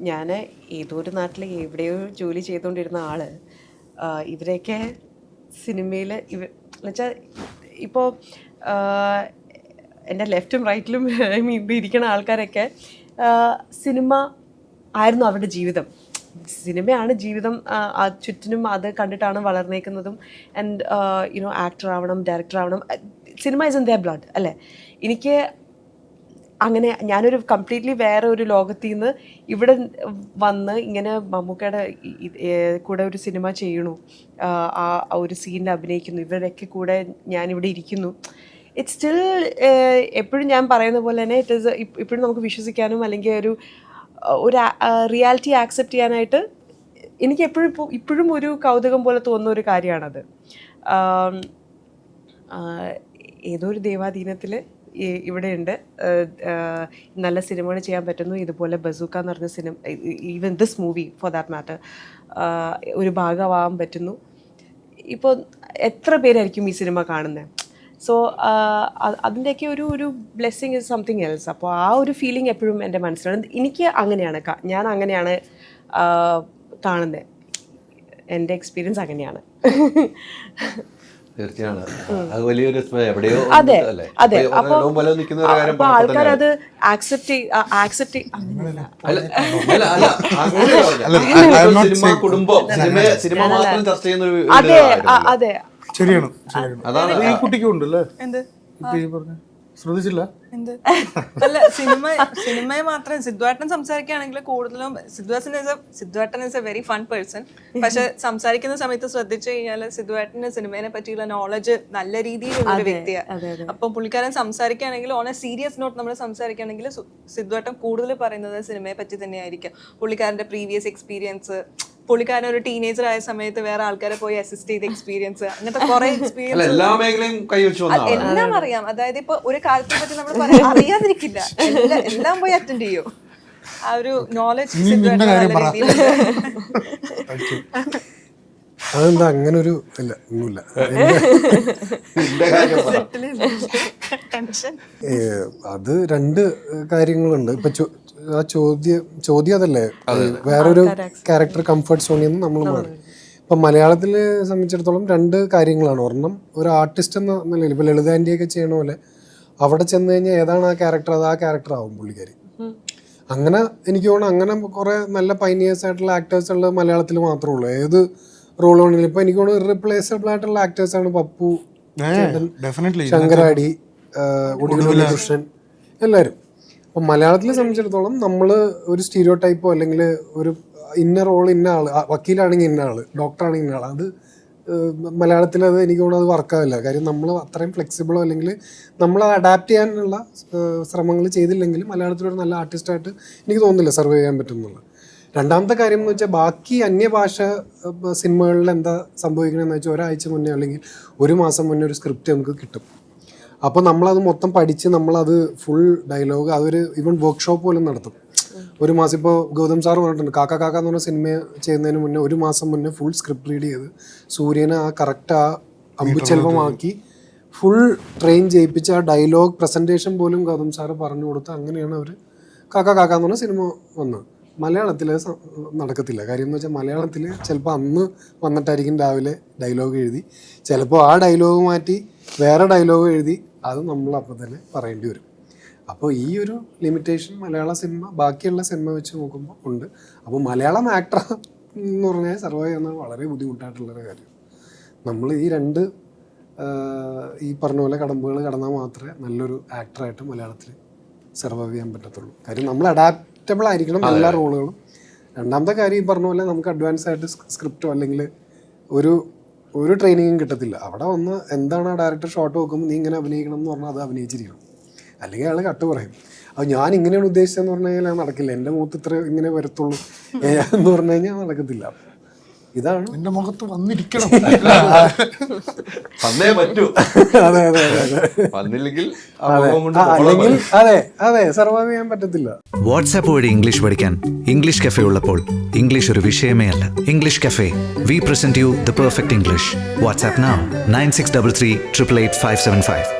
ഞാൻ ഏതോ ഒരു നാട്ടിൽ എവിടെയോ ജോലി ചെയ്തുകൊണ്ടിരുന്ന ആൾ ഇവരെയൊക്കെ സിനിമയിൽ എന്നുവെച്ചാൽ ഇപ്പോൾ എൻ്റെ ലെഫ്റ്റും റൈറ്റിലും ഇരിക്കുന്ന ആൾക്കാരൊക്കെ സിനിമ ആയിരുന്നു അവരുടെ ജീവിതം. സിനിമയാണ് ജീവിതം, ചുറ്റിനും അത് കണ്ടിട്ടാണ് വളർന്നേക്കുന്നതും. ആൻഡ് യുനോ ആക്ടർ ആവണം, ഡയറക്ടർ ആവണം, cinema is in there blood അല്ലേ. എനിക്ക് അങ്ങനെ ഞാനൊരു കംപ്ലീറ്റ്ലി വേറെ ഒരു ലോകത്തിൽ നിന്ന് ഇവിടെ വന്ന് ഇങ്ങനെ മമ്മൂക്കയുടെ കൂടെ ഒരു സിനിമ ചെയ്യണു, ആ ഒരു സീനിൽ അഭിനയിക്കുന്നു, ഇവരുടെയൊക്കെ കൂടെ ഞാനിവിടെ ഇരിക്കുന്നു. ഇറ്റ്സ് സ്റ്റിൽ എപ്പോഴും ഞാൻ പറയുന്ന പോലെ തന്നെ ഇറ്റ് ഈസ് ഇപ്പോഴും നമുക്ക് വിശ്വസിക്കാനും അല്ലെങ്കിൽ ഒരു റിയാലിറ്റി ആക്സെപ്റ്റ് ചെയ്യാനായിട്ട് എനിക്ക് ഇപ്പോഴും ഒരു കൗതുകം പോലെ തോന്നുന്ന ഒരു കാര്യമാണത്. ഏതോ ഒരു ദൈവാധീനത്തിൽ ഇവിടെയുണ്ട്, നല്ല സിനിമകൾ ചെയ്യാൻ പറ്റുന്നു. ഇതുപോലെ ബസൂക്ക എന്ന് പറഞ്ഞ cinema, even this movie for that matter, ഒരു ഭാഗമാവാൻ പറ്റുന്നു. ഇപ്പോൾ എത്ര പേരായിരിക്കും ഈ സിനിമ കാണുന്നത്? സോ അതിൻ്റെയൊക്കെ ഒരു ബ്ലെസ്സിങ് ഇസ് സംതിങ് എൽസ്. അപ്പോൾ ആ ഒരു ഫീലിംഗ് എപ്പോഴും എൻ്റെ മനസ്സിലാണ്. എനിക്ക് അങ്ങനെയാണ്, ഞാൻ അങ്ങനെയാണ് കാണുന്നത്. എൻ്റെ എക്സ്പീരിയൻസ് അങ്ങനെയാണ്. തീർച്ചയാണ് അത് വലിയൊരു എവിടെയോ. അതെ അതെ. അപ്പോൾ ആൾക്കാരത് ആക്സെപ്റ്റ് സിനിമ കുടുംബം സിനിമ മാത്രം ചർച്ച ചെയ്യുന്ന. അതെ അതെ ശരിയാണ്. അതാണ് ഈ കുട്ടിക്കുണ്ടല്ലേ എന്ത് ശ്രദ്ധിച്ചില്ല. അല്ല, സിനിമയെ മാത്രം സിദ്ധാർത്ഥൻ സംസാരിക്കുകയാണെങ്കിൽ കൂടുതലും Siddharthan is A very fun person. പക്ഷെ സംസാരിക്കുന്ന സമയത്ത് ശ്രദ്ധിച്ചു കഴിഞ്ഞാൽ സിദ്ധാർത്ഥന് സിനിമയെ പറ്റിയുള്ള നോളജ് നല്ല രീതിയിലുള്ള ഒരു വ്യക്തിയാണ്. അപ്പം പുള്ളിക്കാരൻ സംസാരിക്കുകയാണെങ്കിൽ ഓൺ എ സീരിയസ് നോട്ട് നമ്മൾ സംസാരിക്കുകയാണെങ്കിൽ സിദ്ധാർത്ഥൻ കൂടുതൽ പറയുന്നത് സിനിമയെ പറ്റി തന്നെയായിരിക്കും. പുള്ളിക്കാരന്റെ പ്രീവിയസ് എക്സ്പീരിയൻസ്, പുള്ളിക്കാരൻ ഒരു ടീനേജർ ആയ സമയത്ത് വേറെ ആൾക്കാരെ പോയി അസിസ്റ്റ് ചെയ്ത എക്സ്പീരിയൻസ്, അങ്ങനത്തെ കുറെ എക്സ്പീരിയൻസ് എല്ലാം അറിയാം. അതായത് ഇപ്പൊ ഒരു കാര്യത്തെ പറ്റി നമ്മൾ അറിയാതിരിക്കില്ല, എല്ലാം പോയി അറ്റൻഡ് ചെയ്യും. ആ ഒരു നോളജ് അതെന്താ അങ്ങനെ ഒരു ഇല്ല ഒന്നുമില്ല. അത് രണ്ട് കാര്യങ്ങളുണ്ട്. ഇപ്പൊ ആ ചോദ്യം അതല്ലേ, വേറൊരു ക്യാരക്ടർ കംഫർട്ട് സോണിൽ നിന്ന് നമ്മൾ മാറി. ഇപ്പം മലയാളത്തിനെ സംബന്ധിച്ചിടത്തോളം രണ്ട് കാര്യങ്ങളാണ്. ഒരെണ്ണം ഒരു ആർട്ടിസ്റ്റ് എന്ന നിലയിൽ ഇപ്പോൾ ലളിത ആൻറ്റിയൊക്കെ ചെയ്യണ പോലെ അവിടെ ചെന്ന് കഴിഞ്ഞാൽ ഏതാണ് ആ ക്യാരക്ടർ, അത് ആ ക്യാരക്ടർ ആവും പുള്ളിക്കാരി. അങ്ങനെ എനിക്ക് തോന്നുന്നു അങ്ങനെ കുറേ നല്ല പൈനിയേഴ്സ് ആയിട്ടുള്ള ആക്ടേഴ്സ് ഉള്ളത് മലയാളത്തിൽ മാത്രമേ ഉള്ളൂ. ഏത് റോൾ ആണെങ്കിലും ഇപ്പം എനിക്ക് തോന്നുന്നു ഇറിപ്ലേസബിൾ ആയിട്ടുള്ള ആക്ടേഴ്സാണ് പപ്പു, ശങ്കരാടി, ഉടുമ്പി കൃഷ്ണൻ, എല്ലാവരും. അപ്പം മലയാളത്തിനെ സംബന്ധിച്ചിടത്തോളം നമ്മൾ ഒരു സ്റ്റീരിയോ ടൈപ്പോ അല്ലെങ്കിൽ ഒരു ഇന്ന റോൾ ഇന്ന ആൾ, വക്കീലാണെങ്കിൽ ഇന്ന ആൾ, ഡോക്ടറാണെങ്കിൽ ഇന്ന ആൾ, അത് മലയാളത്തിൽ അത് എനിക്ക് തോന്നുന്നു അത് വർക്കാവില്ല. കാര്യം നമ്മൾ അത്രയും ഫ്ലെക്സിബിളോ അല്ലെങ്കിൽ നമ്മൾ അഡാപ്റ്റ് ചെയ്യാനുള്ള ശ്രമങ്ങൾ ചെയ്തില്ലെങ്കിൽ മലയാളത്തിലൊരു നല്ല ആർട്ടിസ്റ്റായിട്ട് എനിക്ക് തോന്നുന്നില്ല സർവൈവ് ചെയ്യാൻ പറ്റുന്നുള്ളത്. രണ്ടാമത്തെ കാര്യം എന്ന് വെച്ചാൽ ബാക്കി അന്യഭാഷ സിനിമകളിൽ എന്താ സംഭവിക്കണമെന്ന് വെച്ചാൽ ഒരാഴ്ച മുന്നേ അല്ലെങ്കിൽ ഒരു മാസം മുന്നേ ഒരു സ്ക്രിപ്റ്റ് നമുക്ക് കിട്ടും. അപ്പോൾ നമ്മളത് മൊത്തം പഠിച്ച് നമ്മളത് ഫുൾ ഡയലോഗ് അതൊരു ഈവൻ വർക്ക്ഷോപ്പ് പോലും നടത്തും. ഒരു മാസം ഇപ്പോൾ ഗൗതം സാർ പറഞ്ഞിട്ടുണ്ട്, കാക്ക കാക്ക എന്ന് പറഞ്ഞ സിനിമ ചെയ്യുന്നതിന് മുന്നേ ഒരു മാസം മുന്നേ ഫുൾ സ്ക്രിപ്റ്റ് റീഡ് ചെയ്ത് സൂര്യനെ ആ കറക്റ്റ് ആ അമ്പുചെൽവമാക്കി ഫുൾ ട്രെയിൻ ചെയ്യിപ്പിച്ച് ആ ഡയലോഗ് പ്രസൻറ്റേഷൻ പോലും ഗൗതം സാറ് പറഞ്ഞു കൊടുത്ത് അങ്ങനെയാണ് അവർ കാക്ക കാക്ക എന്ന് പറഞ്ഞ സിനിമ വന്നത്. മലയാളത്തിൽ നടക്കത്തില്ല. കാര്യം എന്ന് വെച്ചാൽ മലയാളത്തിൽ ചിലപ്പോൾ അന്ന് വന്നിട്ടായിരിക്കും രാവിലെ ഡയലോഗ് എഴുതി, ചിലപ്പോൾ ആ ഡയലോഗ് മാറ്റി വേറെ ഡയലോഗ് എഴുതി അത് നമ്മൾ അപ്പം തന്നെ പറയേണ്ടി വരും. അപ്പോൾ ഈ ഒരു ലിമിറ്റേഷൻ മലയാള സിനിമ ബാക്കിയുള്ള സിനിമ വെച്ച് നോക്കുമ്പോൾ ഉണ്ട്. അപ്പോൾ മലയാളം ആക്ടർ എന്ന് പറഞ്ഞാൽ സർവൈവ് ചെയ്യുന്നത് വളരെ ബുദ്ധിമുട്ടായിട്ടുള്ളൊരു കാര്യം. നമ്മൾ ഈ രണ്ട് ഈ പറഞ്ഞ പോലെ കടമ്പുകൾ കടന്നാൽ മാത്രമേ നല്ലൊരു ആക്ടറായിട്ട് മലയാളത്തിൽ സർവൈവ് ചെയ്യാൻ പറ്റത്തുള്ളൂ. കാര്യം നമ്മൾ അഡാപ്റ്റബിൾ ആയിരിക്കണം എല്ലാ റോളുകളും. രണ്ടാമത്തെ കാര്യം ഈ പറഞ്ഞ പോലെ നമുക്ക് അഡ്വാൻസ് ആയിട്ട് സ്ക്രിപ്റ്റോ അല്ലെങ്കിൽ ഒരു ട്രെയിനിങ്ങും കിട്ടത്തില്ല. അവിടെ വന്ന് എന്താണ് ആ ഡയറക്ടർ ഷോട്ട് നോക്കുമ്പോൾ നീ ഇങ്ങനെ അഭിനയിക്കണം എന്ന് പറഞ്ഞാൽ അത് അഭിനയിച്ചിരിക്കണം, അല്ലെങ്കിൽ അയാൾ കട്ട് പറയും. അപ്പോൾ ഞാൻ ഇങ്ങനെയാണ് ഉദ്ദേശിച്ചതെന്ന് പറഞ്ഞു കഴിഞ്ഞാൽ അത് നടക്കില്ല. എൻ്റെ മുഖത്ത് ഇത്ര ഇങ്ങനെ വരത്തുള്ളൂ എന്ന് പറഞ്ഞു കഴിഞ്ഞാൽ നടക്കത്തില്ല. ഇതാണ് എൻ്റെ മുഖത്ത് വന്നിരിക്കണം. വന്നേ പറ്റൂ. അതെ അതെ അതെ വന്നില്ലെങ്കിൽ അല്ലെങ്കിൽ അതെ സർവൈവ് ചെയ്യാൻ പറ്റത്തില്ല. വാട്സാപ്പ് വഴി ഇംഗ്ലീഷ് പഠിക്കാൻ ഇംഗ്ലീഷ് കഫേ ഉള്ളപ്പോൾ ഇംഗ്ലീഷ് ഒരു വിഷയമേ അല്ല. English cafe, we present you the perfect English. WhatsApp now 9633 888 575.